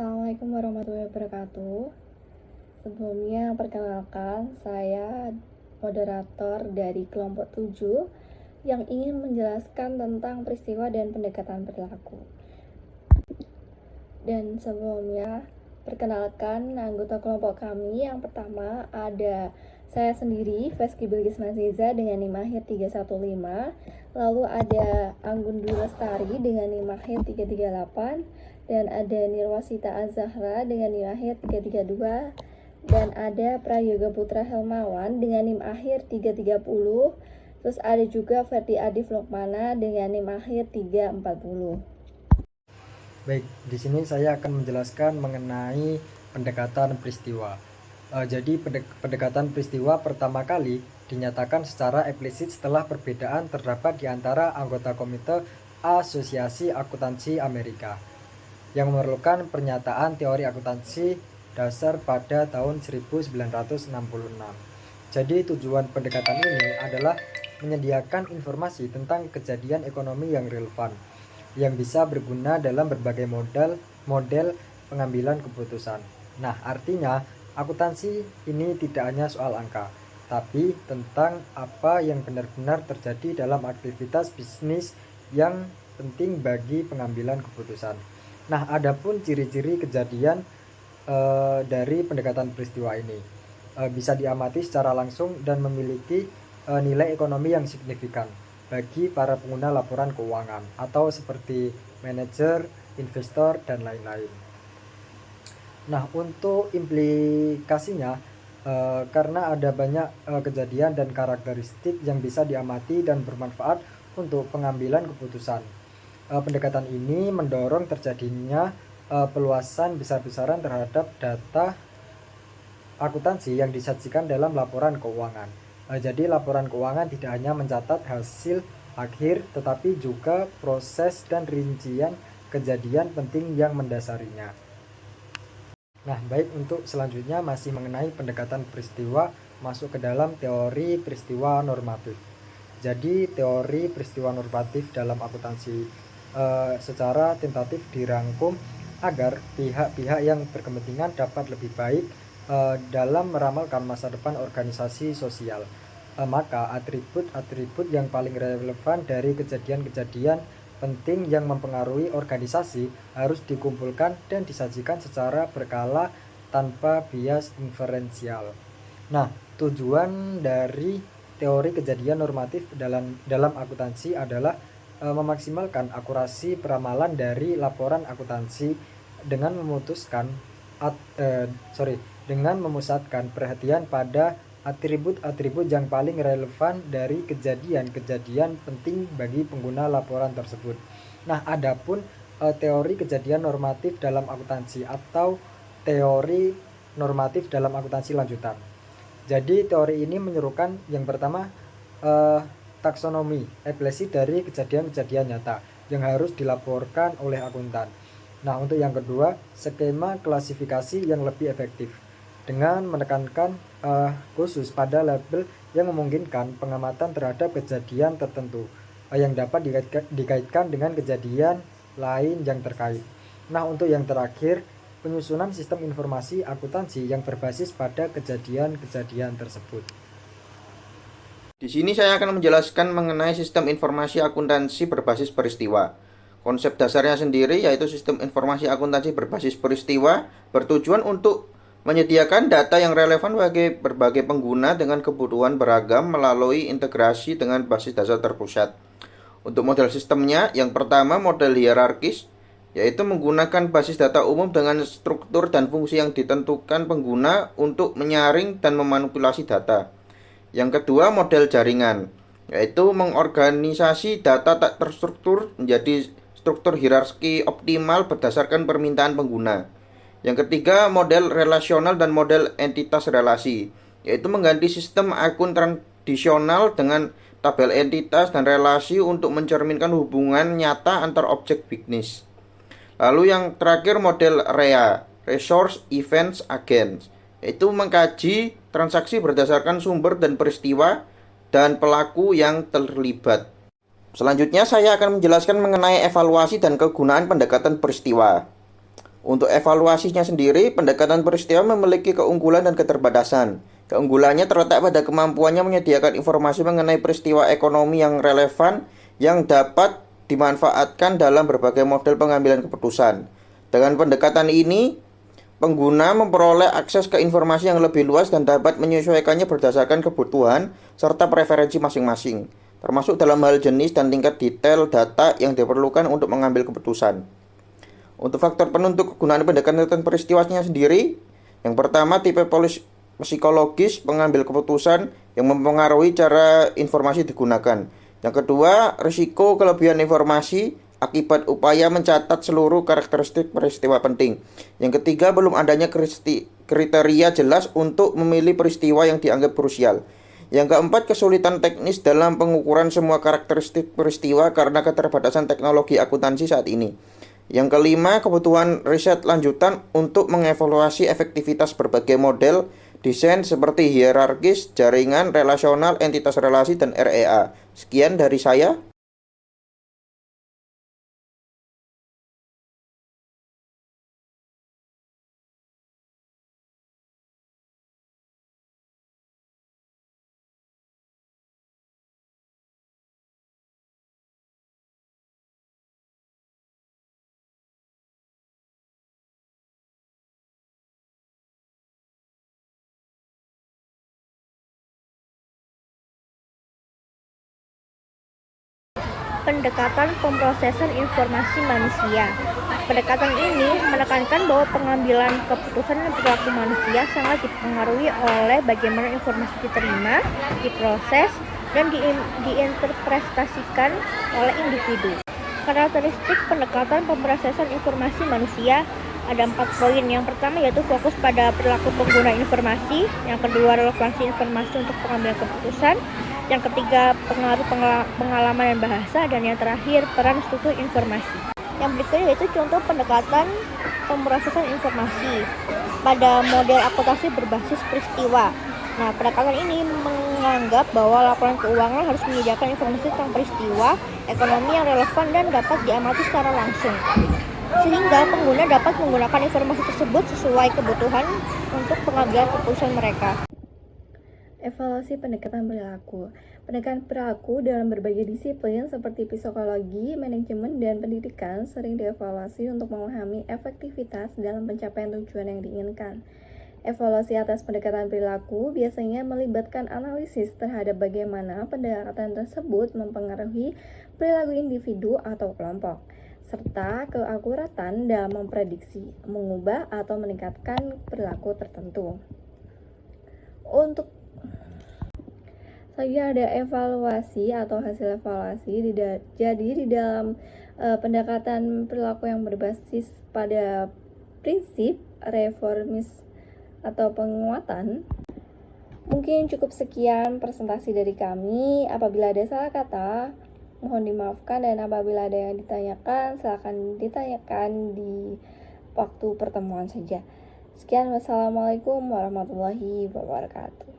Assalamualaikum warahmatullahi wabarakatuh. Sebelumnya perkenalkan, saya moderator dari kelompok 7 yang ingin menjelaskan tentang peristiwa dan pendekatan perilaku. Dan sebelumnya perkenalkan anggota kelompok kami. Yang pertama ada saya sendiri, Veski Bilgis Maziza dengan NIM akhir 315. Lalu ada Anggun Dwi Lestari dengan NIM akhir 338. Dan ada Nirwasita Azahra dengan NIM akhir 332. Dan ada Prayoga Putra Helmawan dengan NIM akhir 330. Terus ada juga Ferdi Adif Lokmana dengan NIM akhir 340. Baik, di sini saya akan menjelaskan mengenai pendekatan peristiwa. Jadi pendekatan peristiwa pertama kali dinyatakan secara eksplisit setelah perbedaan terdapat di antara anggota Komite Asosiasi Akuntansi Amerika yang memerlukan pernyataan teori akuntansi dasar pada tahun 1966. Jadi tujuan pendekatan ini adalah menyediakan informasi tentang kejadian ekonomi yang relevan yang bisa berguna dalam berbagai model pengambilan keputusan. Nah, artinya akuntansi ini tidak hanya soal angka, tapi tentang apa yang benar-benar terjadi dalam aktivitas bisnis yang penting bagi pengambilan keputusan. Nah, adapun ciri-ciri kejadian dari pendekatan peristiwa ini bisa diamati secara langsung dan memiliki nilai ekonomi yang signifikan bagi para pengguna laporan keuangan atau seperti manajer, investor, dan lain-lain. Nah, untuk implikasinya, karena ada banyak kejadian dan karakteristik yang bisa diamati dan bermanfaat untuk pengambilan keputusan. Pendekatan ini mendorong terjadinya peluasan besar-besaran terhadap data akuntansi yang disajikan dalam laporan keuangan. Jadi laporan keuangan tidak hanya mencatat hasil akhir, tetapi juga proses dan rincian kejadian penting yang mendasarinya. Nah, baik, untuk selanjutnya masih mengenai pendekatan peristiwa, masuk ke dalam teori peristiwa normatif. Jadi teori peristiwa normatif dalam akuntansi secara tentatif dirangkum agar pihak-pihak yang berkepentingan dapat lebih baik dalam meramalkan masa depan organisasi sosial. Maka atribut-atribut yang paling relevan dari kejadian-kejadian penting yang mempengaruhi organisasi harus dikumpulkan dan disajikan secara berkala tanpa bias inferensial. Nah, tujuan dari teori kejadian normatif dalam akuntansi adalah memaksimalkan akurasi peramalan dari laporan akuntansi dengan memusatkan perhatian pada atribut-atribut yang paling relevan dari kejadian-kejadian penting bagi pengguna laporan tersebut. Nah, adapun teori kejadian normatif dalam akuntansi atau teori normatif dalam akuntansi lanjutan. Jadi teori ini menyerukan yang pertama taksonomi eksplisit dari kejadian-kejadian nyata yang harus dilaporkan oleh akuntan. Nah, untuk yang kedua, skema klasifikasi yang lebih efektif dengan menekankan khusus pada label yang memungkinkan pengamatan terhadap kejadian tertentu yang dapat dikaitkan dengan kejadian lain yang terkait. Nah, untuk yang terakhir, penyusunan sistem informasi akuntansi yang berbasis pada kejadian-kejadian tersebut. Di sini saya akan menjelaskan mengenai sistem informasi akuntansi berbasis peristiwa. Konsep dasarnya sendiri yaitu sistem informasi akuntansi berbasis peristiwa bertujuan untuk menyediakan data yang relevan bagi berbagai pengguna dengan kebutuhan beragam melalui integrasi dengan basis dasar terpusat. Untuk model sistemnya, yang pertama model hierarkis, yaitu menggunakan basis data umum dengan struktur dan fungsi yang ditentukan pengguna untuk menyaring dan memanipulasi data. Yang kedua model jaringan, yaitu mengorganisasi data tak terstruktur menjadi struktur hierarki optimal berdasarkan permintaan pengguna. Yang ketiga, model relasional dan model entitas relasi, yaitu mengganti sistem akun tradisional dengan tabel entitas dan relasi untuk mencerminkan hubungan nyata antar objek bisnis. Lalu yang terakhir model REA, Resource Events Agents, yaitu mengkaji transaksi berdasarkan sumber dan peristiwa dan pelaku yang terlibat. Selanjutnya saya akan menjelaskan mengenai evaluasi dan kegunaan pendekatan peristiwa. Untuk evaluasinya sendiri, pendekatan peristiwa memiliki keunggulan dan keterbatasan. Keunggulannya terletak pada kemampuannya menyediakan informasi mengenai peristiwa ekonomi yang relevan yang dapat dimanfaatkan dalam berbagai model pengambilan keputusan. Dengan pendekatan ini, pengguna memperoleh akses ke informasi yang lebih luas dan dapat menyesuaikannya berdasarkan kebutuhan serta preferensi masing-masing, termasuk dalam hal jenis dan tingkat detail data yang diperlukan untuk mengambil keputusan. Untuk faktor penentu kegunaan pendekatan peristiwanya sendiri, yang pertama tipe psikologis pengambil keputusan yang mempengaruhi cara informasi digunakan. Yang kedua, risiko kelebihan informasi akibat upaya mencatat seluruh karakteristik peristiwa penting. Yang ketiga, belum adanya kriteria jelas untuk memilih peristiwa yang dianggap krusial. Yang keempat, kesulitan teknis dalam pengukuran semua karakteristik peristiwa karena keterbatasan teknologi akuntansi saat ini. Yang kelima, kebutuhan riset lanjutan untuk mengevaluasi efektivitas berbagai model desain seperti hierarkis, jaringan, relasional, entitas relasi, dan REA. Sekian dari saya. Pendekatan pemrosesan informasi manusia. Pendekatan ini menekankan bahwa pengambilan keputusan dan perilaku manusia sangat dipengaruhi oleh bagaimana informasi diterima, diproses, dan diinterpretasikan oleh individu. Karakteristik pendekatan pemrosesan informasi manusia ada 4 poin. Yang pertama yaitu fokus pada perilaku pengguna informasi, yang kedua relevansi informasi untuk pengambilan keputusan, yang ketiga pengaruh pengalaman dan bahasa, dan yang terakhir peran struktur informasi. Yang berikutnya yaitu contoh pendekatan pemrosesan informasi pada model akuntansi berbasis peristiwa. Nah, pendekatan ini menganggap bahwa laporan keuangan harus menyediakan informasi tentang peristiwa ekonomi yang relevan dan dapat diamati secara langsung, sehingga pengguna dapat menggunakan informasi tersebut sesuai kebutuhan untuk pengambilan keputusan mereka. Evaluasi pendekatan perilaku. Pendekatan perilaku dalam berbagai disiplin seperti psikologi, manajemen, dan pendidikan sering dievaluasi untuk memahami efektivitas dalam pencapaian tujuan yang diinginkan. Evaluasi atas pendekatan perilaku biasanya melibatkan analisis terhadap bagaimana pendekatan tersebut mempengaruhi perilaku individu atau kelompok, serta keakuratan dalam memprediksi, mengubah, atau meningkatkan perilaku tertentu. Untuk selanjutnya ada evaluasi atau hasil evaluasi. Jadi di dalam pendekatan perilaku yang berbasis pada prinsip reformis atau penguatan. Mungkin cukup sekian presentasi dari kami. Apabila ada salah kata, mohon dimaafkan, dan apabila ada yang ditanyakan, silakan ditanyakan di waktu pertemuan saja. Sekian, wassalamualaikum warahmatullahi wabarakatuh.